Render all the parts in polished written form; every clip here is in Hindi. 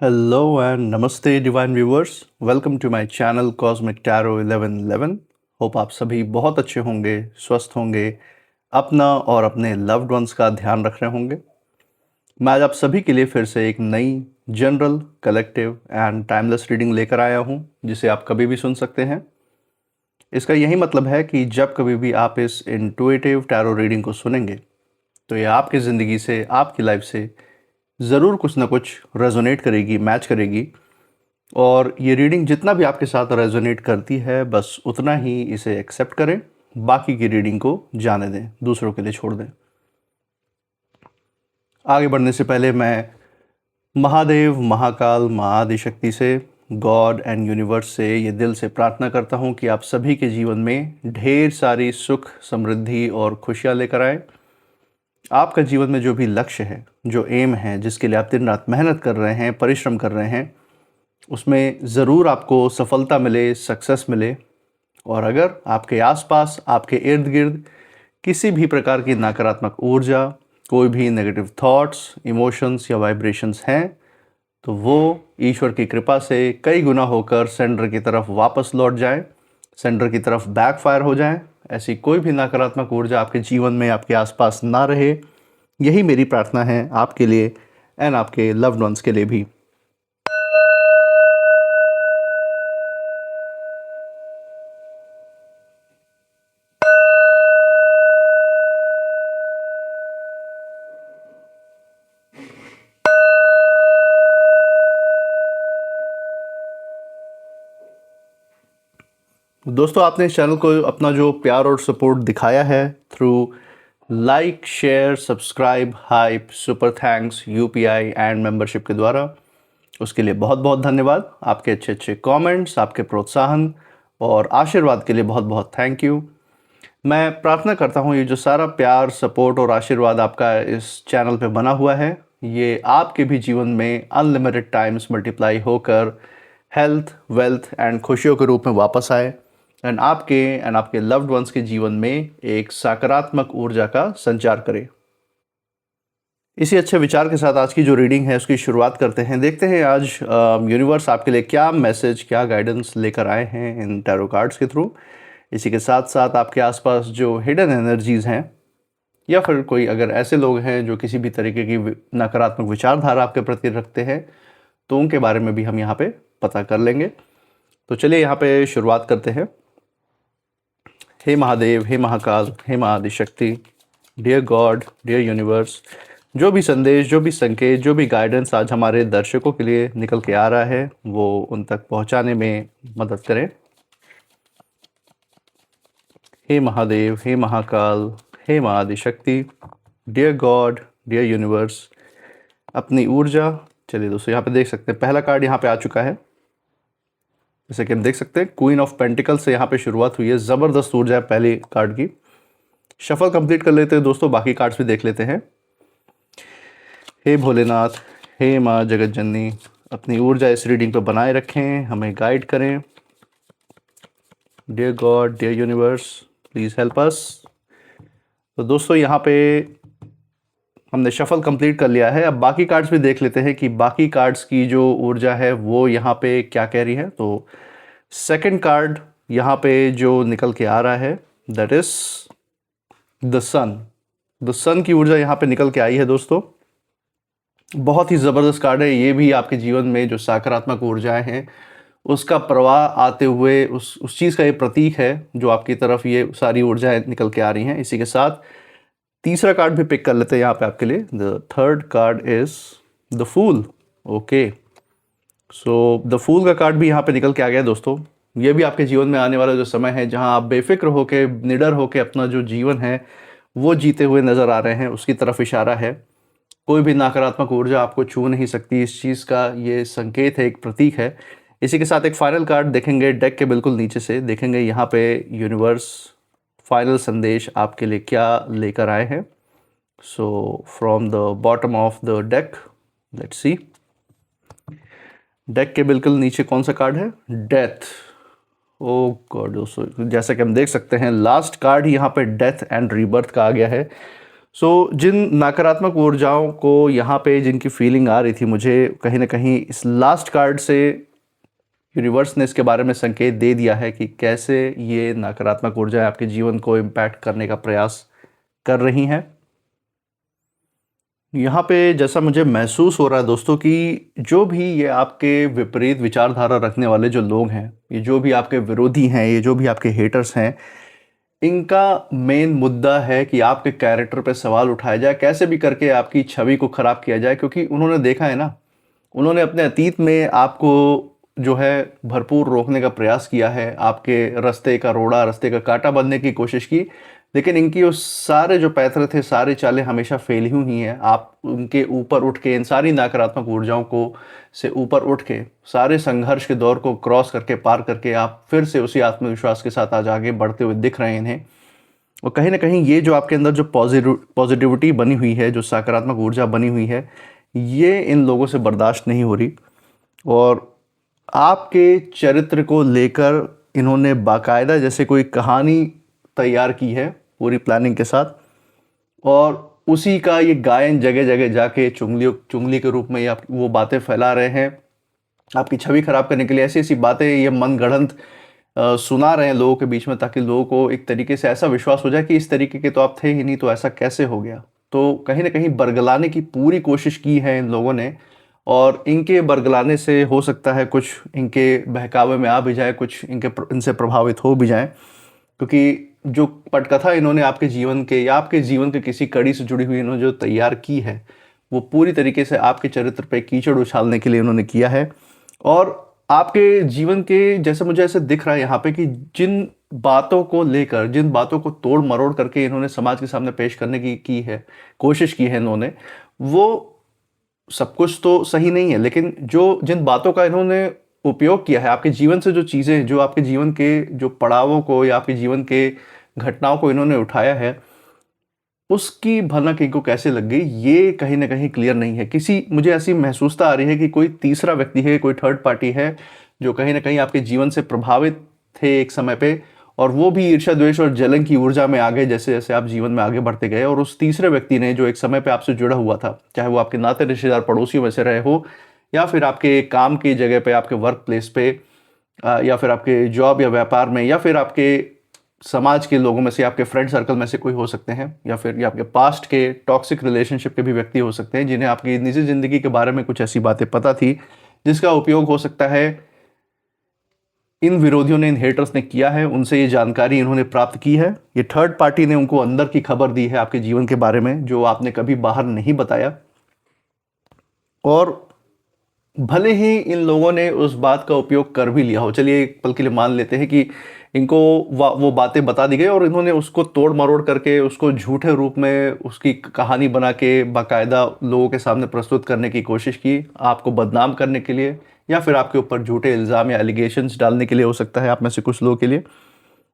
Hello and Namaste Divine Viewers. Welcome to my channel Cosmic Tarot 1111. Hope आप सभी बहुत अच्छे होंगे, स्वस्थ होंगे, अपना और अपने लव्ड वंस का ध्यान रख रहे होंगे। मैं आज आप सभी के लिए फिर से एक नई general, collective and timeless reading लेकर आया हूं, जिसे आप कभी भी सुन सकते हैं। इसका यही मतलब है कि जब कभी भी आप इस इंट्यूटिव टैरो रीडिंग को सुनेंगे, तो ये आपकी ज़िंदगी से, आपकी लाइफ से ज़रूर कुछ ना कुछ रेजोनेट करेगी, मैच करेगी। और ये रीडिंग जितना भी आपके साथ रेजोनेट करती है, बस उतना ही इसे एक्सेप्ट करें, बाकी की रीडिंग को जाने दें, दूसरों के लिए छोड़ दें। आगे बढ़ने से पहले मैं महादेव, महाकाल, माँ आदिशक्ति से, गॉड एंड यूनिवर्स से ये दिल से प्रार्थना करता हूँ कि आप सभी के जीवन में ढेर सारी सुख, समृद्धि और खुशियाँ लेकर आए। आपका जीवन में जो भी लक्ष्य है, जो एम है, जिसके लिए आप दिन रात मेहनत कर रहे हैं, परिश्रम कर रहे हैं, उसमें ज़रूर आपको सफलता मिले, सक्सेस मिले। और अगर आपके आसपास, आपके इर्द गिर्द किसी भी प्रकार की नकारात्मक ऊर्जा, कोई भी नेगेटिव थॉट्स, इमोशंस या वाइब्रेशंस हैं, तो वो ईश्वर की कृपा से कई गुना होकर सेंटर की तरफ वापस लौट जाए, सेंटर की तरफ बैकफायर हो जाए। ऐसी कोई भी नकारात्मक ऊर्जा आपके जीवन में, आपके आसपास ना रहे। यही मेरी प्रार्थना है आपके लिए एंड आपके लव्ड वंस के लिए भी। दोस्तों, आपने इस चैनल को अपना जो प्यार और सपोर्ट दिखाया है through like, share, subscribe, hype, super thanks, UPI and membership के द्वारा, उसके लिए बहुत बहुत धन्यवाद। आपके अच्छे अच्छे कमेंट्स, आपके प्रोत्साहन और आशीर्वाद के लिए बहुत बहुत थैंक यू। मैं प्रार्थना करता हूँ ये जो सारा प्यार, सपोर्ट और आशीर्वाद आपका इस चैनल पे बना हुआ है, ये आपके भी जीवन में अनलिमिटेड टाइम्स मल्टीप्लाई होकर हेल्थ, वेल्थ एंड खुशियों के रूप में वापस आए एंड आपके लव्ड वंस के जीवन में एक सकारात्मक ऊर्जा का संचार करे। इसी अच्छे विचार के साथ आज की जो रीडिंग है उसकी शुरुआत करते हैं। देखते हैं आज यूनिवर्स आपके लिए क्या मैसेज, क्या गाइडेंस लेकर आए हैं इन टैरो कार्ड्स के थ्रू। इसी के साथ साथ आपके आसपास जो हिडन एनर्जीज़ हैं, या फिर कोई अगर ऐसे लोग हैं जो किसी भी तरीके की नकारात्मक विचारधारा आपके प्रति रखते हैं, तो उनके बारे में भी हम यहाँ पे पता कर लेंगे। तो चलिए यहाँ पे शुरुआत करते हैं। हे महादेव, हे महाकाल, हे माँ Adishakti, dear God, dear universe, जो भी संदेश, जो भी संकेत, जो भी गाइडेंस आज हमारे दर्शकों के लिए निकल के आ रहा है, वो उन तक पहुंचाने में मदद करें। हे महादेव, हे महाकाल, हे माँ Adishakti, dear God, dear universe, अपनी ऊर्जा। चलिए दोस्तों, यहाँ पे देख सकते हैं पहला कार्ड यहाँ पे आ चुका है। जैसे कि हम देख सकते हैं क्वीन ऑफ पेंटिकल से यहाँ पे शुरुआत हुई है। ज़बरदस्त ऊर्जा है पहली कार्ड की। शफल कंप्लीट कर लेते हैं दोस्तों, बाकी कार्ड्स भी देख लेते हैं। हे भोलेनाथ, हे माँ जगत जननी, अपनी ऊर्जा इस रीडिंग पर बनाए रखें, हमें गाइड करें। Dear God, dear universe, please help us. तो दोस्तों यहाँ पे हमने शफल कंप्लीट कर लिया है। अब बाकी कार्ड्स भी देख लेते हैं कि बाकी कार्ड्स की जो ऊर्जा है वो यहाँ पे क्या कह रही है। तो सेकंड कार्ड यहाँ पे जो निकल के आ रहा है, that is the sun. The sun की ऊर्जा यहाँ पे निकल के आई है दोस्तों। बहुत ही ज़बरदस्त कार्ड है ये भी। आपके जीवन में जो सकारात्मक ऊर्जाएं हैं उसका प्रवाह आते हुए उस चीज़ का ये प्रतीक है जो आपकी तरफ ये सारी ऊर्जाएं निकल के आ रही हैं। इसी के साथ तीसरा कार्ड भी पिक कर लेते हैं यहाँ पे आपके लिए। The third card is the fool. Okay, so the fool का कार्ड भी यहाँ पे निकल के आ गया दोस्तों। ये भी आपके जीवन में आने वाला जो समय है जहाँ आप बेफिक्र होके, निडर होके अपना जो जीवन है वो जीते हुए नज़र आ रहे हैं, उसकी तरफ इशारा है। कोई भी नकारात्मक ऊर्जा आपको छू नहीं सकती, इस चीज़ का ये संकेत है, एक प्रतीक है। इसी के साथ एक फाइनल कार्ड देखेंगे डेक के बिल्कुल नीचे से, देखेंगे यहाँ पे यूनिवर्स फाइनल संदेश आपके लिए क्या लेकर आए हैं। So from the bottom of the deck, let's see. Deck के बिल्कुल नीचे कौन सा कार्ड है? डेथ। ओ गॉड दोस्तों, जैसा कि हम देख सकते हैं लास्ट कार्ड यहाँ पे डेथ एंड रीबर्थ का आ गया है। जिन नकारात्मक ऊर्जाओं को यहाँ पे जिनकी फीलिंग आ रही थी मुझे, कहीं ना कहीं इस लास्ट कार्ड से यूनिवर्स ने इसके बारे में संकेत दे दिया है कि कैसे ये नकारात्मक ऊर्जाएं आपके जीवन को इम्पैक्ट करने का प्रयास कर रही हैं। यहाँ पे जैसा मुझे महसूस हो रहा है दोस्तों कि जो भी ये आपके विपरीत विचारधारा रखने वाले जो लोग हैं, ये जो भी आपके विरोधी हैं, ये जो भी आपके हेटर्स हैं, इनका मेन मुद्दा है कि आपके कैरेक्टर पे सवाल उठाया जाए, कैसे भी करके आपकी छवि को ख़राब किया जाए। क्योंकि उन्होंने देखा है ना, उन्होंने अपने अतीत में आपको जो है भरपूर रोकने का प्रयास किया है, आपके रास्ते का रोड़ा, रास्ते का कांटा बनने की कोशिश की, लेकिन इनकी वो सारे जो पैंतरे थे, सारे चालें हमेशा फेल ही हुई हैं। आप उनके ऊपर उठ के, इन सारी नकारात्मक ऊर्जाओं को से ऊपर उठ के, सारे संघर्ष के दौर को क्रॉस करके, पार करके आप फिर से उसी आत्मविश्वास के साथ आज आगे बढ़ते हुए दिख रहे हैं इन्हें। और कहीं ना कहीं ये जो आपके अंदर जो पॉजिटिविटी बनी हुई है, जो सकारात्मक ऊर्जा बनी हुई है, ये इन लोगों से बर्दाश्त नहीं हो रही। और आपके चरित्र को लेकर इन्होंने बाकायदा जैसे कोई कहानी तैयार की है पूरी प्लानिंग के साथ, और उसी का ये गायन जगह जगह जाके चुंगली के रूप में ये वो बातें फैला रहे हैं, आपकी छवि खराब करने के लिए ऐसी ऐसी बातें ये मन गढ़ंत सुना रहे हैं लोगों के बीच में, ताकि लोगों को एक तरीके से ऐसा विश्वास हो जाए कि इस तरीके के तो आप थे ही नहीं, तो ऐसा कैसे हो गया। तो कहीं ना कहीं बरगलाने की पूरी कोशिश की है इन लोगों ने, और इनके बरगलाने से हो सकता है कुछ इनके बहकावे में आ भी जाए, कुछ इनसे प्रभावित हो भी जाए। क्योंकि जो पटकथा इन्होंने आपके जीवन के या आपके जीवन के किसी कड़ी से जुड़ी हुई इन्होंने जो तैयार की है, वो पूरी तरीके से आपके चरित्र पे कीचड़ उछालने के लिए इन्होंने किया है। और आपके जीवन के, जैसे मुझे ऐसे दिख रहा है यहाँ पे, कि जिन बातों को लेकर, जिन बातों को तोड़ मरोड़ करके इन्होंने समाज के सामने पेश करने की है, कोशिश की है इन्होंने, वो सब कुछ तो सही नहीं है, लेकिन जो जिन बातों का इन्होंने उपयोग किया है, आपके जीवन से जो चीज़ें, जो आपके जीवन के जो पड़ावों को या आपके जीवन के घटनाओं को इन्होंने उठाया है, उसकी भनक इनको कैसे लग गई, ये कहीं ना कहीं क्लियर नहीं है। मुझे ऐसी महसूसता आ रही है कि कोई तीसरा व्यक्ति है, कोई थर्ड पार्टी है, जो कहीं ना कहीं आपके जीवन से प्रभावित थे एक समय पे, और वो भी ईर्ष्या, द्वेष और जलन की ऊर्जा में आ गए जैसे जैसे आप जीवन में आगे बढ़ते गए। और उस तीसरे व्यक्ति ने, जो एक समय पे आपसे जुड़ा हुआ था, चाहे वो आपके नाते रिश्तेदार पड़ोसियों में से रहे हो, या फिर आपके काम की जगह पे, आपके वर्क प्लेस पे, या फिर आपके जॉब या व्यापार में, या फिर आपके समाज के लोगों में से, आपके फ्रेंड सर्कल में से कोई हो सकते हैं, या फिर आपके पास्ट के टॉक्सिक रिलेशनशिप के भी व्यक्ति हो सकते हैं, जिन्हें आपकी निजी ज़िंदगी के बारे में कुछ ऐसी बातें पता थी जिसका उपयोग हो सकता है इन विरोधियों ने, इन हेटर्स ने किया है। उनसे ये जानकारी इन्होंने प्राप्त की है। ये थर्ड पार्टी ने उनको अंदर की खबर दी है आपके जीवन के बारे में, जो आपने कभी बाहर नहीं बताया। और भले ही इन लोगों ने उस बात का उपयोग कर भी लिया हो, चलिए एक पल के लिए मान लेते हैं कि इनको वो बातें बता दी गई और इन्होंने उसको तोड़ मरोड़ करके, उसको झूठे रूप में उसकी कहानी बना के बाकायदा लोगों के सामने प्रस्तुत करने की कोशिश की, आपको बदनाम करने के लिए, या फिर आपके ऊपर झूठे इल्ज़ाम या एलिगेशंस डालने के लिए, हो सकता है आप में से कुछ लोगों के लिए।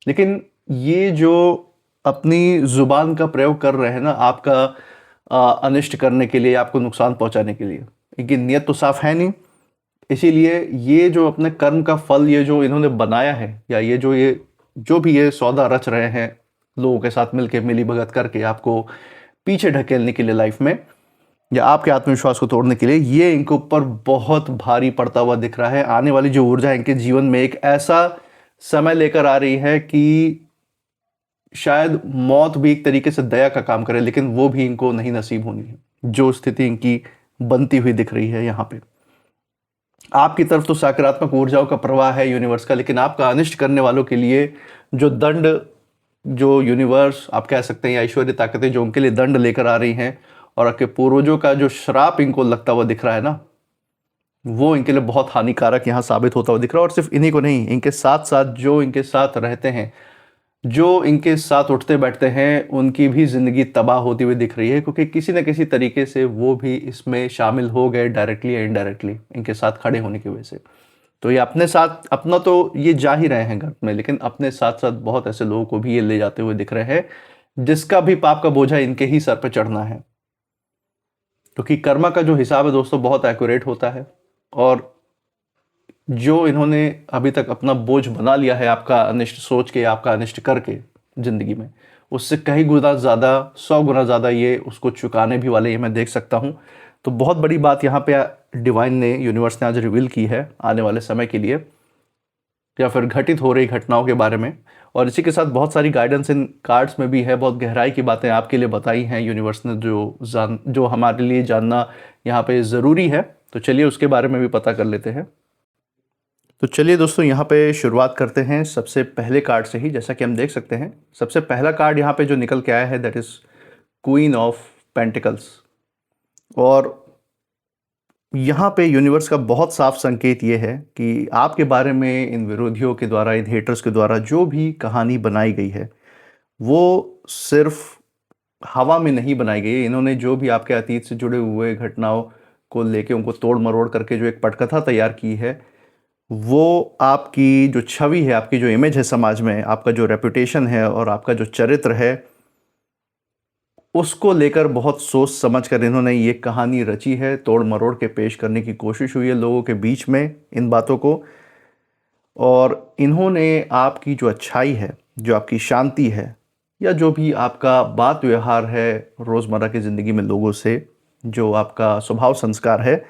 लेकिन ये जो अपनी ज़ुबान का प्रयोग कर रहे हैं ना, आपका अनिष्ट करने के लिए, आपको नुकसान पहुंचाने के लिए, इनकी नीयत तो साफ है नहीं। इसीलिए ये जो अपने कर्म का फल ये जो इन्होंने बनाया है, या ये जो भी ये सौदा रच रहे हैं लोगों के साथ मिलके, मिली भगत करके आपको पीछे ढकेलने के लिए लाइफ में, या आपके आत्मविश्वास को तोड़ने के लिए, ये इनके ऊपर बहुत भारी पड़ता हुआ दिख रहा है। आने वाली जो ऊर्जा इनके जीवन में एक ऐसा समय लेकर आ रही है कि शायद मौत भी एक तरीके से दया का काम करे, लेकिन वो भी इनको नहीं नसीब होनी है। जो स्थिति इनकी बनती हुई दिख रही है यहाँ पे, आपकी तरफ तो सकारात्मक ऊर्जाओं का प्रवाह है यूनिवर्स का, लेकिन आपका अनिष्ट करने वालों के लिए जो दंड, जो यूनिवर्स आप कह सकते हैं, या ईश्वरीय ताकतें जो उनके लिए दंड लेकर आ रही हैं, और आपके पूर्वजों का जो श्राप इनको लगता हुआ दिख रहा है ना, वो इनके लिए बहुत हानिकारक यहाँ साबित होता हुआ दिख रहा है। और सिर्फ इन्हीं को नहीं, इनके साथ साथ जो इनके साथ रहते हैं, जो इनके साथ उठते बैठते हैं, उनकी भी ज़िंदगी तबाह होती हुई दिख रही है, क्योंकि किसी न किसी तरीके से वो भी इसमें शामिल हो गए, डायरेक्टली या इनडायरेक्टली, इनके साथ खड़े होने की वजह से। तो ये अपने साथ, अपना तो ये जा ही रहे हैं घर में, लेकिन अपने साथ साथ बहुत ऐसे लोगों को भी ये ले जाते हुए दिख रहे हैं, जिसका भी पाप का बोझा इनके ही सर पर चढ़ना है। क्योंकि कर्मा का जो हिसाब है दोस्तों, बहुत एक्यूरेट होता है, और जो इन्होंने अभी तक अपना बोझ बना लिया है आपका अनिष्ट सोच के, आपका अनिष्ट करके ज़िंदगी में, उससे कई गुना ज़्यादा, 100 गुना ज़्यादा ये उसको चुकाने भी वाले, ये मैं देख सकता हूँ। तो बहुत बड़ी बात यहाँ पे डिवाइन ने, यूनिवर्स ने आज रिवील की है आने वाले समय के लिए, या फिर घटित हो रही घटनाओं के बारे में। और इसी के साथ बहुत सारी गाइडेंस इन कार्ड्स में भी है, बहुत गहराई की बातें आपके लिए बताई हैं यूनिवर्स ने, जो हमारे लिए जानना यहाँ पे ज़रूरी है। तो चलिए उसके बारे में भी पता कर लेते हैं। तो चलिए दोस्तों, यहाँ पे शुरुआत करते हैं सबसे पहले कार्ड से ही। जैसा कि हम देख सकते हैं, सबसे पहला कार्ड यहाँ पे जो निकल के आया है, that is queen of pentacles. और यहाँ पे यूनिवर्स का बहुत साफ संकेत ये है कि आपके बारे में इन विरोधियों के द्वारा, इन हेटर्स के द्वारा जो भी कहानी बनाई गई है, वो सिर्फ हवा में नहीं बनाई गई है। इन्होंने जो भी आपके अतीत से जुड़े हुए घटनाओं को लेके उनको तोड़ मरोड़ करके जो एक पटकथा तैयार की है, वो आपकी जो छवि है, आपकी जो इमेज है समाज में, आपका जो रेपुटेशन है और आपका जो चरित्र है, उसको लेकर बहुत सोच समझ कर इन्होंने ये कहानी रची है। तोड़ मरोड़ के पेश करने की कोशिश हुई है लोगों के बीच में इन बातों को। और इन्होंने आपकी जो अच्छाई है, जो आपकी शांति है, या जो भी आपका बात व्यवहार है रोज़मर्रा की ज़िंदगी में लोगों से, जो आपका स्वभाव संस्कार है,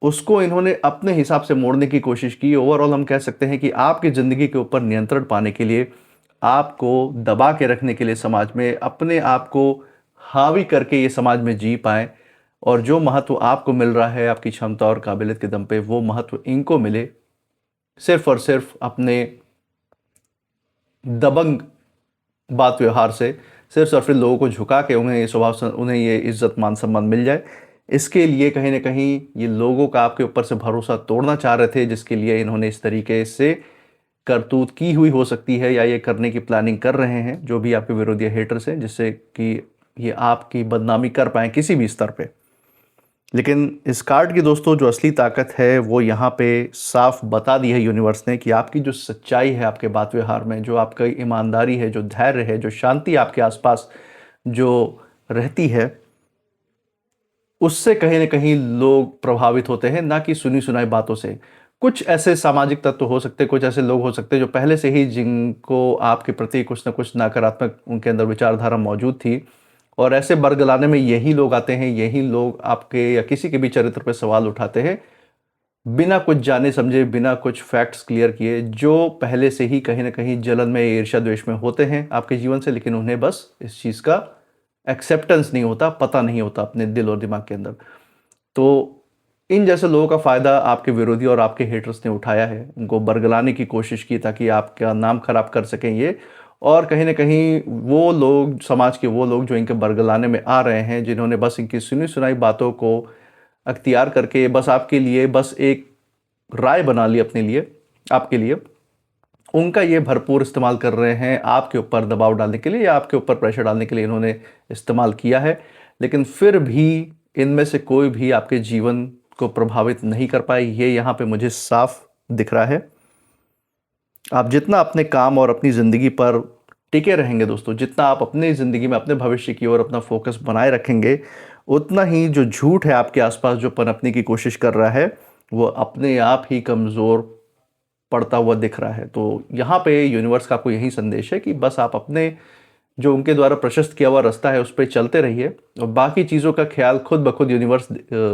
उसको इन्होंने अपने हिसाब से मोड़ने की कोशिश की। ओवरऑल हम कह सकते हैं कि आपकी ज़िंदगी के ऊपर नियंत्रण पाने के लिए, आपको दबा के रखने के लिए समाज में, अपने आप को हावी करके ये समाज में जी पाएँ, और जो महत्व आपको मिल रहा है आपकी क्षमता और काबिलियत के दम पे, वो महत्व इनको मिले सिर्फ़ और सिर्फ़ अपने दबंग बात व्यवहार से, सिर्फ़ और सिर्फ़ लोगों को झुका के उन्हें ये उन्हें ये इज़्ज़त मान सम्मान मिल जाए। इसके लिए कहीं न कहीं ये लोगों का आपके ऊपर से भरोसा तोड़ना चाह रहे थे, जिसके लिए इन्होंने इस तरीके से करतूत की हुई हो सकती है, या ये करने की प्लानिंग कर रहे हैं जो भी आपके विरोधी हेटर्स हैं, जिससे कि ये आपकी बदनामी कर पाएँ किसी भी स्तर पे। लेकिन इस कार्ड की दोस्तों जो असली ताकत है, वो यहाँ पे साफ बता दी है यूनिवर्स ने कि आपकी जो सच्चाई है आपके बात व्यवहार में, जो आपका ईमानदारी है, जो धैर्य है, जो शांति आपके आसपास जो रहती है, उससे कहीं न कहीं लोग प्रभावित होते हैं, ना कि सुनी-सुनाई बातों से। कुछ ऐसे सामाजिक तत्व हो सकते हैं, कुछ ऐसे लोग हो सकते हैं जो पहले से ही, जिनको आपके प्रति कुछ न कुछ नकारात्मक उनके अंदर विचारधारा मौजूद थी, और ऐसे बरगलाने में यही लोग आते हैं, यही लोग आपके या किसी के भी चरित्र पे सवाल उठाते हैं, बिना कुछ जाने समझे, बिना कुछ फैक्ट्स क्लियर किए, जो पहले से ही कहीं न कहीं जलन में, ईर्ष्या द्वेष में होते हैं आपके जीवन से, लेकिन उन्हें बस इस चीज़ का एक्सेप्टेंस नहीं होता, पता नहीं होता अपने दिल और दिमाग के अंदर। तो इन जैसे लोगों का फ़ायदा आपके विरोधी और आपके हेटर्स ने उठाया है, उनको बरगलाने की कोशिश की ताकि आपका नाम खराब कर सकें ये। और कहीं न कहीं वो लोग, समाज के वो लोग जो इनके बरगलाने में आ रहे हैं, जिन्होंने बस इनकी सुनी-सुनाई बातों को अख्तियार करके बस आपके लिए बस एक राय बना ली अपने लिए, आपके लिए, उनका ये भरपूर इस्तेमाल कर रहे हैं आपके ऊपर दबाव डालने के लिए, या आपके ऊपर प्रेशर डालने के लिए इन्होंने इस्तेमाल किया है। लेकिन फिर भी इनमें से कोई भी आपके जीवन को प्रभावित नहीं कर पाए, ये यहाँ पे मुझे साफ दिख रहा है। आप जितना अपने काम और अपनी ज़िंदगी पर टिके रहेंगे दोस्तों, जितना आप अपनी ज़िंदगी में अपने भविष्य की ओर अपना फोकस बनाए रखेंगे, उतना ही जो झूठ है आपके आसपास जो पनपने की कोशिश कर रहा है, वो अपने आप ही कमज़ोर पड़ता हुआ दिख रहा है। तो यहाँ पे यूनिवर्स का आपको यही संदेश है कि बस आप अपने जो उनके द्वारा प्रशस्त किया हुआ रास्ता है, उस पे चलते रहिए, और बाकी चीज़ों का ख्याल खुद ब खुद यूनिवर्स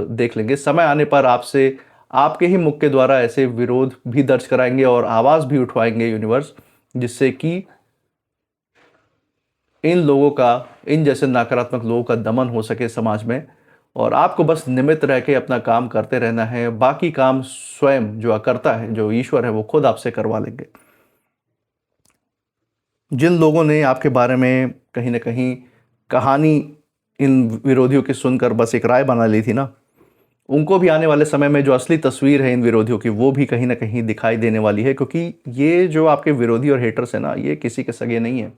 देख लेंगे। समय आने पर आपसे, आपके ही मुख के द्वारा ऐसे विरोध भी दर्ज कराएँगे और आवाज़ भी उठवाएँगे यूनिवर्स, जिससे कि इन लोगों का, इन जैसे नकारात्मक लोगों का दमन हो सके समाज में, और आपको बस निमित्त रह के अपना काम करते रहना है। बाकी काम स्वयं जो करता है, जो ईश्वर है, वो खुद आपसे करवा लेंगे। जिन लोगों ने आपके बारे में कहीं न कहीं कहानी इन विरोधियों की सुनकर बस एक राय बना ली थी ना, उनको भी आने वाले समय में जो असली तस्वीर है इन विरोधियों की, वो भी कहीं न कहीं दिखाई देने वाली है। क्योंकि ये जो आपके विरोधी और हेटर्स हैं ना, ये किसी के सगे नहीं है।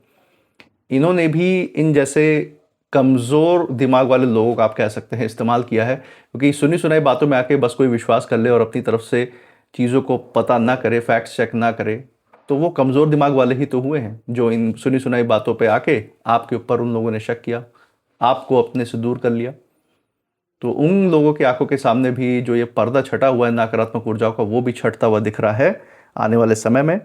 इन्होंने भी इन जैसे कमज़ोर दिमाग वाले लोगों का, आप कह सकते हैं, इस्तेमाल किया है। क्योंकि सुनी-सुनाई बातों में आके बस कोई विश्वास कर ले और अपनी तरफ से चीज़ों को पता ना करे, फैक्ट्स चेक ना करे, तो वो कमज़ोर दिमाग वाले ही तो हुए हैं, जो इन सुनी-सुनाई बातों पे आके आपके ऊपर उन लोगों ने शक किया, आपको अपने से दूर कर लिया। तो उन लोगों की आँखों के सामने भी जो ये पर्दा छटा हुआ है नकारात्मक ऊर्जाओं का, वो भी छटता हुआ दिख रहा है आने वाले समय में।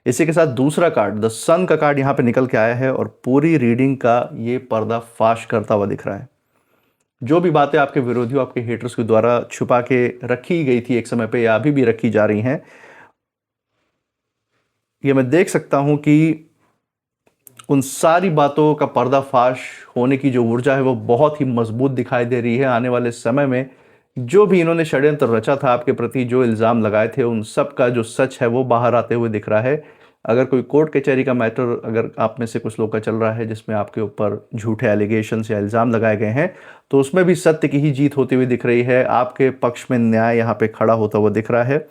इसी के साथ दूसरा कार्ड द सन का कार्ड यहाँ पे निकल के आया है और पूरी रीडिंग का ये पर्दाफाश करता हुआ दिख रहा है। जो भी बातें आपके विरोधियों, आपके हेटर्स के द्वारा छुपा के रखी गई थी एक समय पे या अभी भी रखी जा रही हैं, ये मैं देख सकता हूं कि उन सारी बातों का पर्दाफाश होने की जो ऊर्जा है वो बहुत ही मजबूत दिखाई दे रही है। आने वाले समय में जो भी इन्होंने षड्यंत्र रचा था आपके प्रति, जो इल्ज़ाम लगाए थे, उन सब का जो सच है वो बाहर आते हुए दिख रहा है। अगर कोई कोर्ट कचहरी का मैटर अगर आप में से कुछ लोग का चल रहा है जिसमें आपके ऊपर झूठे एलिगेशंस या इल्ज़ाम लगाए गए हैं, तो उसमें भी सत्य की ही जीत होती हुई दिख रही है। आपके पक्ष में न्याय यहाँ पे खड़ा होता हुआ दिख रहा है।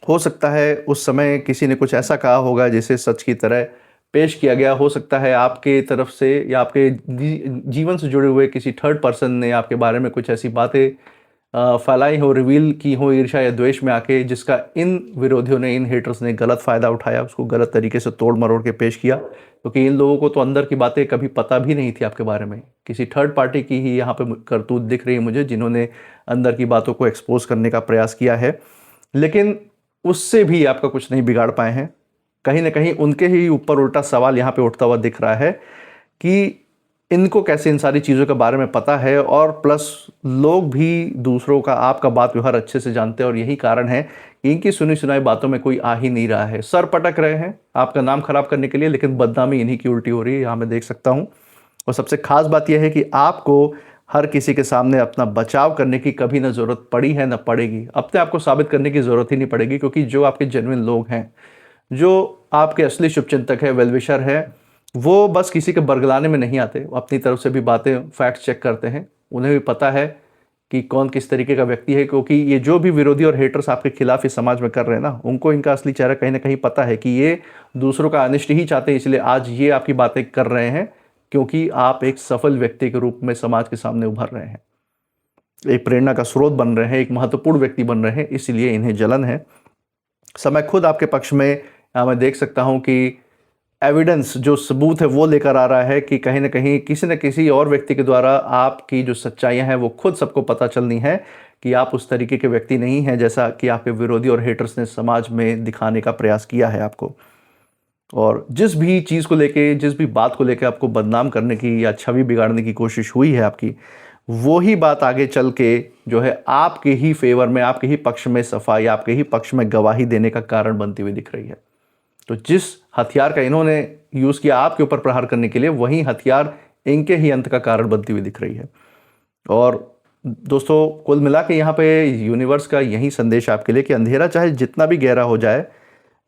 हो सकता है उस समय किसी ने कुछ ऐसा कहा होगा जिसे सच की तरह पेश किया गया। हो सकता है आपके तरफ से या आपके जीवन से जुड़े हुए किसी थर्ड पर्सन ने आपके बारे में कुछ ऐसी बातें फैलाई हो, रिवील की हो ईर्ष्या या द्वेष में आके, जिसका इन विरोधियों ने, इन हेटर्स ने गलत फ़ायदा उठाया, उसको गलत तरीके से तोड़ मरोड़ के पेश किया। क्योंकि इन लोगों को तो अंदर की बातें कभी पता भी नहीं थी आपके बारे में। किसी थर्ड पार्टी की ही यहाँ पे करतूत दिख रही है मुझे, जिन्होंने अंदर की बातों को एक्सपोज करने का प्रयास किया है। लेकिन उससे भी आपका कुछ नहीं बिगाड़ पाए हैं। कहीं ना कहीं उनके ही ऊपर उल्टा सवाल यहाँ पे उठता हुआ दिख रहा है कि इनको कैसे इन सारी चीज़ों के बारे में पता है, और प्लस लोग भी दूसरों का, आपका बात व्यवहार अच्छे से जानते हैं, और यही कारण है कि इनकी सुनी सुनाई बातों में कोई आ ही नहीं रहा है। सर पटक रहे हैं आपका नाम खराब करने के लिए, लेकिन बदनामी इन्हीं की उल्टी हो रही है, यहाँ मैं देख सकता हूँ। और सबसे खास बात यह है कि आपको हर किसी के सामने अपना बचाव करने की कभी ना ज़रूरत पड़ी है ना पड़ेगी। अपने आपको साबित करने की ज़रूरत ही नहीं पड़ेगी, क्योंकि जो आपके जेन्युइन लोग हैं, जो आपके असली शुभचिंतक है, वेलविशर है, वो बस किसी के बरगलाने में नहीं आते। वो अपनी तरफ से भी बातें, फैक्ट चेक करते हैं। उन्हें भी पता है कि कौन किस तरीके का व्यक्ति है, क्योंकि ये जो भी विरोधी और हेटर्स आपके खिलाफ इस समाज में कर रहे हैं ना, उनको इनका असली चेहरा कहीं ना कहीं पता है कि ये दूसरों का अनिष्ट ही चाहते हैं। इसलिए आज ये आपकी बातें कर रहे हैं, क्योंकि आप एक सफल व्यक्ति के रूप में समाज के सामने उभर रहे हैं, एक प्रेरणा का स्रोत बन रहे हैं, एक महत्वपूर्ण व्यक्ति बन रहे हैं। इसलिए इन्हें जलन है। समय खुद आपके पक्ष में मैं देख सकता हूं कि एविडेंस, जो सबूत है, वो लेकर आ रहा है कि कहीं ना कहीं किसी न किसी और व्यक्ति के द्वारा आपकी जो सच्चाइयां हैं वो खुद सबको पता चलनी है कि आप उस तरीके के व्यक्ति नहीं हैं जैसा कि आपके विरोधी और हेटर्स ने समाज में दिखाने का प्रयास किया है आपको। और जिस भी चीज़ को लेके, जिस भी बात को लेके आपको बदनाम करने की या छवि बिगाड़ने की कोशिश हुई है आपकी, वो ही बात आगे चल के जो है आपके ही फेवर में, आपके ही पक्ष में सफाई, आपके ही पक्ष में गवाही देने का कारण बनती हुई दिख रही है। तो जिस हथियार का इन्होंने यूज़ किया आपके ऊपर प्रहार करने के लिए, वही हथियार इनके ही अंत का कारण बनती हुई दिख रही है। और दोस्तों, कुल मिला के यहाँ पे यूनिवर्स का यही संदेश आपके लिए कि अंधेरा चाहे जितना भी गहरा हो जाए,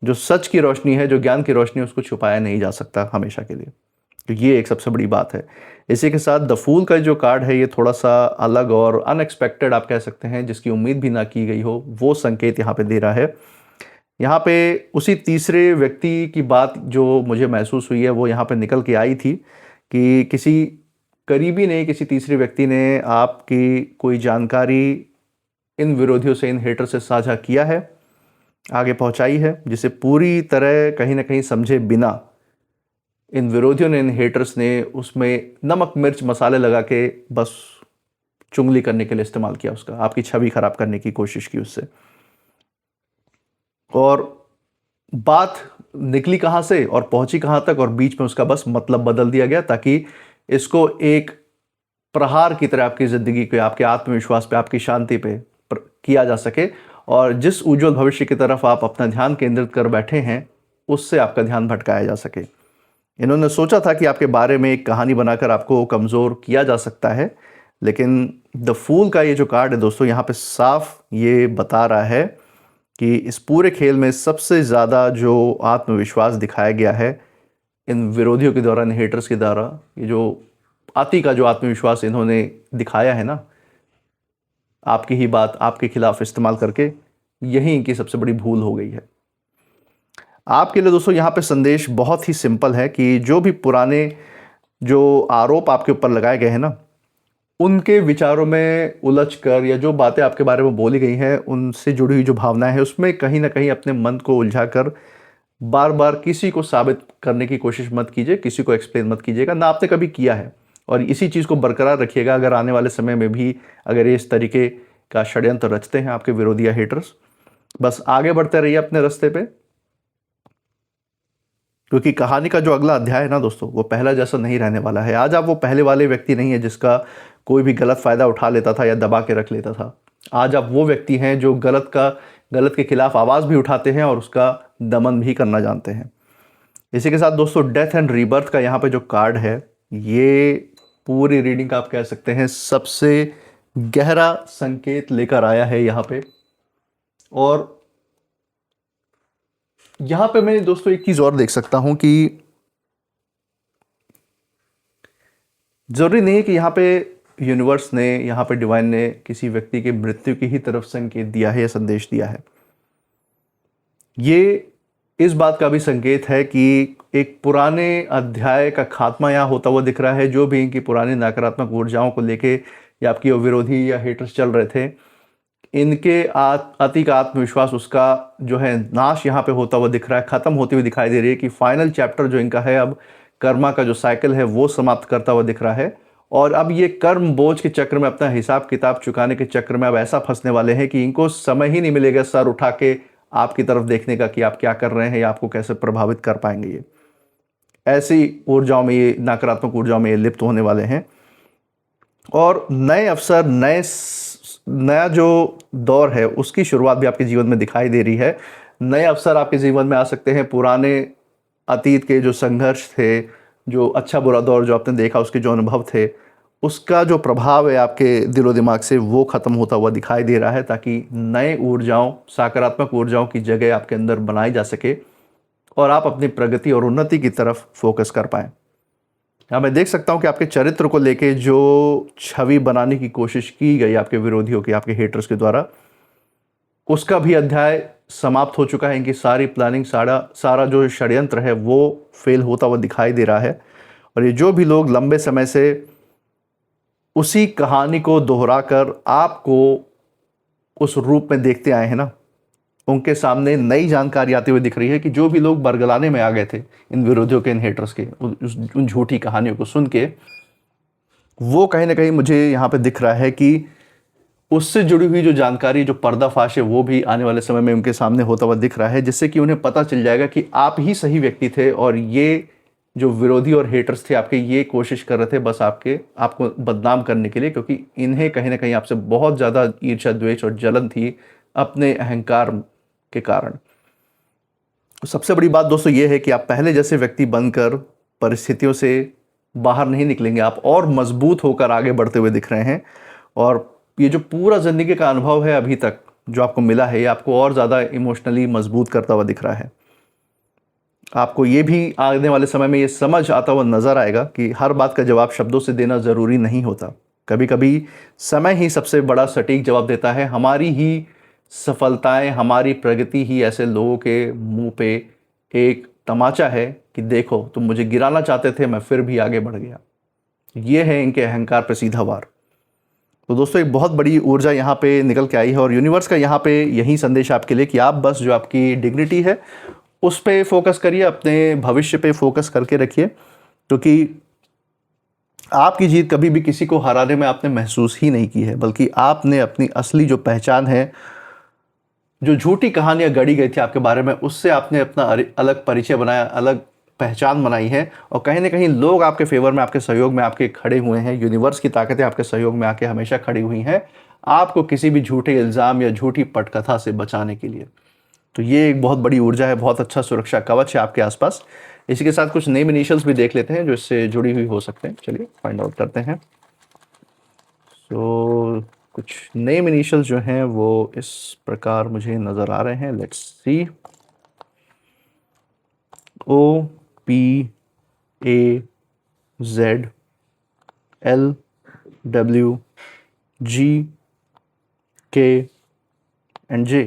जो सच की रोशनी है, जो ज्ञान की रोशनी है, उसको छुपाया नहीं जा सकता हमेशा के लिए। तो ये एक सबसे बड़ी बात है। इसी के साथ द फूल का जो कार्ड है, ये थोड़ा सा अलग और अनएक्सपेक्टेड आप कह सकते हैं, जिसकी उम्मीद भी ना की गई हो, वो संकेत यहाँ पे दे रहा है। यहाँ पे उसी तीसरे व्यक्ति की बात जो मुझे महसूस हुई है वो यहाँ पे निकल के आई थी कि किसी करीबी ने, किसी तीसरे व्यक्ति ने आपकी कोई जानकारी इन विरोधियों से, इन हेटर से साझा किया है, आगे पहुंचाई है, जिसे पूरी तरह कहीं ना कहीं समझे बिना इन विरोधियों ने, इन हेटर्स ने उसमें नमक मिर्च मसाले लगा के बस चुगली करने के लिए इस्तेमाल किया, उसका आपकी छवि खराब करने की कोशिश की उससे। और बात निकली कहाँ से और पहुंची कहाँ तक, और बीच में उसका बस मतलब बदल दिया गया ताकि इसको एक प्रहार की तरह आपकी ज़िंदगी पे, आपके आत्मविश्वास पे, आपकी शांति पे किया जा सके, और जिस उज्जवल भविष्य की तरफ आप अपना ध्यान केंद्रित कर बैठे हैं उससे आपका ध्यान भटकाया जा सके। इन्होंने सोचा था कि आपके बारे में एक कहानी बनाकर आपको कमज़ोर किया जा सकता है, लेकिन द फूल का ये जो कार्ड है दोस्तों, यहाँ पे साफ ये बता रहा है कि इस पूरे खेल में सबसे ज़्यादा जो आत्मविश्वास दिखाया गया है इन विरोधियों के द्वारा, इन हेटर्स के द्वारा, ये जो आती का जो आत्मविश्वास इन्होंने दिखाया है ना, आपकी ही बात आपके खिलाफ इस्तेमाल करके, यही इनकी सबसे बड़ी भूल हो गई है। आपके लिए दोस्तों यहाँ पे संदेश बहुत ही सिंपल है कि जो भी पुराने जो आरोप आपके ऊपर लगाए गए हैं ना, उनके विचारों में उलझ कर, या जो बातें आपके बारे में बोली गई हैं उनसे जुड़ी हुई जो भावनाएं हैं, उसमें कहीं ना कहीं अपने मन को उलझा कर बार बार किसी को साबित करने की कोशिश मत कीजिए, किसी को एक्सप्लेन मत कीजिएगा, ना आपने कभी किया है। और इसी चीज़ को बरकरार रखिएगा अगर आने वाले समय में भी अगर ये इस तरीके का षड्यंत्र रचते हैं आपके विरोधी या हेटर्स। बस आगे बढ़ते रहिए अपने रास्ते पे, क्योंकि कहानी का जो अगला अध्याय है ना दोस्तों, वो पहला जैसा नहीं रहने वाला है। आज आप वो पहले वाले व्यक्ति नहीं है जिसका कोई भी गलत फ़ायदा उठा लेता था या दबा के रख लेता था। आज आप वो व्यक्ति हैं जो गलत के खिलाफ आवाज़ भी उठाते हैं और उसका दमन भी करना जानते हैं। इसी के साथ दोस्तों डेथ एंड रीबर्थ का यहाँ पे जो कार्ड है, ये पूरी रीडिंग का आप कह सकते हैं सबसे गहरा संकेत लेकर आया है यहाँ पे। और यहाँ पे मैं दोस्तों एक चीज़ और देख सकता हूँ कि ज़रूरी नहीं है कि यहाँ पे यूनिवर्स ने, यहाँ पे डिवाइन ने किसी व्यक्ति के मृत्यु की ही तरफ संकेत दिया है या संदेश दिया है। ये इस बात का भी संकेत है कि एक पुराने अध्याय का खात्मा यहाँ होता हुआ दिख रहा है। जो भी इनकी पुरानी नकारात्मक ऊर्जाओं को लेके या आपकी विरोधी या हेटर्स चल रहे थे, इनके अति का आत्मविश्वास, उसका जो है नाश यहाँ पे होता हुआ दिख रहा है, ख़त्म होती हुई दिखाई दे रही है। कि फाइनल चैप्टर जो इनका है, अब कर्मा का जो साइकिल है वो समाप्त करता हुआ दिख रहा है। और अब ये कर्म बोझ के चक्र में, अपना हिसाब किताब चुकाने के चक्र में अब ऐसा फंसने वाले हैं कि इनको समय ही नहीं मिलेगा सर उठा के आपकी तरफ देखने का कि आप क्या कर रहे हैं या आपको कैसे प्रभावित कर पाएंगे। ये ऐसी ऊर्जाओं में, ये नकारात्मक ऊर्जाओं में ये लिप्त होने वाले हैं। और नए अवसर, नया जो दौर है उसकी शुरुआत भी आपके जीवन में दिखाई दे रही है। नए अवसर आपके जीवन में आ सकते हैं। पुराने अतीत के जो संघर्ष थे, जो अच्छा बुरा दौर जो आपने देखा, उसके जो अनुभव थे, उसका जो प्रभाव है आपके दिलो दिमाग से, वो ख़त्म होता हुआ दिखाई दे रहा है, ताकि नए ऊर्जाओं, सकारात्मक ऊर्जाओं की जगह आपके अंदर बनाई जा सके और आप अपनी प्रगति और उन्नति की तरफ फोकस कर पाएँ। यहाँ मैं देख सकता हूँ कि आपके चरित्र को लेके जो छवि बनाने की कोशिश की गई आपके विरोधियों की, आपके हेटर्स के द्वारा, उसका भी अध्याय समाप्त हो चुका है। इनकी सारी प्लानिंग, सारा जो षड्यंत्र है वो फेल होता हुआ दिखाई दे रहा है। और ये जो भी लोग लंबे समय से उसी कहानी को दोहराकर आपको उस रूप में देखते आए हैं ना, उनके सामने नई जानकारी आती हुई दिख रही है कि जो भी लोग बरगलाने में आ गए थे इन विरोधियों के, इन हेटर्स के, उन झूठी कहानियों को सुन के, वो कहीं ना कहीं मुझे यहाँ पे दिख रहा है कि उससे जुड़ी हुई जो जानकारी, जो पर्दाफाश है, वो भी आने वाले समय में उनके सामने होता हुआ दिख रहा है, जिससे कि उन्हें पता चल जाएगा कि आप ही सही व्यक्ति थे और ये जो विरोधी और हेटर्स थे आपके, ये कोशिश कर रहे थे बस आपको बदनाम करने के लिए, क्योंकि इन्हें कहीं ना कहीं आपसे बहुत ज़्यादा ईर्ष्या, द्वेष और जलन थी अपने अहंकार के कारण। सबसे बड़ी बात दोस्तों ये है कि आप पहले जैसे व्यक्ति बनकर परिस्थितियों से बाहर नहीं निकलेंगे। आप और मजबूत होकर आगे बढ़ते हुए दिख रहे हैं। और ये जो पूरा ज़िंदगी का अनुभव है अभी तक जो आपको मिला है, ये आपको और ज़्यादा इमोशनली मजबूत करता हुआ दिख रहा है। आपको ये भी आने वाले समय में ये समझ आता हुआ नज़र आएगा कि हर बात का जवाब शब्दों से देना ज़रूरी नहीं होता। कभी कभी समय ही सबसे बड़ा सटीक जवाब देता है। हमारी ही सफलताएं, हमारी प्रगति ही ऐसे लोगों के मुंह पे एक तमाचा है कि देखो, तुम मुझे गिराना चाहते थे, मैं फिर भी आगे बढ़ गया। ये है इनके अहंकार पे सीधा वार। तो दोस्तों एक बहुत बड़ी ऊर्जा यहाँ पे निकल के आई है और यूनिवर्स का यहाँ पे यही संदेश आपके लिए कि आप बस जो आपकी डिग्निटी है उस पे फोकस करिए, अपने भविष्य पे फोकस करके रखिए, क्योंकि आपकी जीत कभी भी किसी को हराने में आपने महसूस ही नहीं की है, बल्कि आपने अपनी असली जो पहचान है, जो झूठी कहानियां गढ़ी गई थी आपके बारे में, उससे आपने अपना अलग परिचय बनाया, अलग पहचान बनाई है। और कहीं ना कहीं लोग आपके फेवर में, आपके सहयोग में आपके खड़े हुए हैं। यूनिवर्स की ताकतें आपके सहयोग में आके हमेशा खड़ी हुई हैं, आपको किसी भी झूठे इल्ज़ाम या झूठी पटकथा से बचाने के लिए। तो ये एक बहुत बड़ी ऊर्जा है, बहुत अच्छा सुरक्षा कवच है आपके आसपास। इसी के साथ कुछ नेम इनिशियल्स भी देख लेते हैं जो इससे जुड़ी हुई हो सकते हैं। चलिए फाइंड आउट करते हैं। तो कुछ नेम इनिशियल्स जो हैं वो इस प्रकार मुझे नज़र आ रहे हैं। Let's see. O P A Z L W G K and J।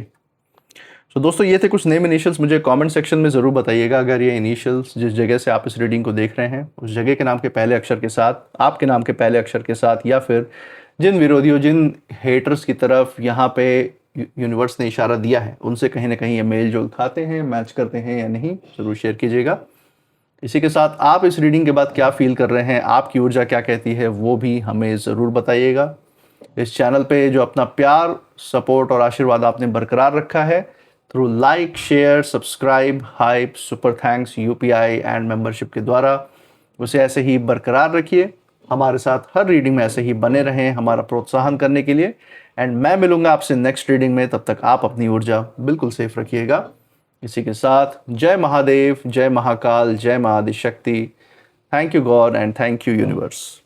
तो दोस्तों ये थे कुछ नेम इनिशियल्स। मुझे कमेंट सेक्शन में ज़रूर बताइएगा अगर ये इनिशियल्स जिस जगह से आप इस रीडिंग को देख रहे हैं, उस जगह के नाम के पहले अक्षर के साथ, आपके नाम के पहले अक्षर के साथ, या फिर जिन विरोधियों, जिन हेटर्स की तरफ यहाँ पे यूनिवर्स ने इशारा दिया है, उनसे कहीं ना कहीं ये मेल जोल खाते हैं, मैच करते हैं या नहीं, ज़रूर शेयर कीजिएगा। इसी के साथ आप इस रीडिंग के बाद क्या फील कर रहे हैं, आपकी ऊर्जा क्या कहती है, वो भी हमें ज़रूर बताइएगा। इस चैनल पे जो अपना प्यार, सपोर्ट और आशीर्वाद आपने बरकरार रखा है, through like, share, subscribe, hype, super thanks, UPI and membership के द्वारा उसे ऐसे ही बरकरार रखिए। हमारे साथ हर रीडिंग में ऐसे ही बने रहें हमारा प्रोत्साहन करने के लिए। एंड मैं मिलूंगा आपसे नेक्स्ट रीडिंग में, तब तक आप अपनी ऊर्जा बिल्कुल सेफ रखिएगा। इसी के साथ जय महादेव, जय महाकाल, जय मां Adishakti. Thank you God and thank you universe.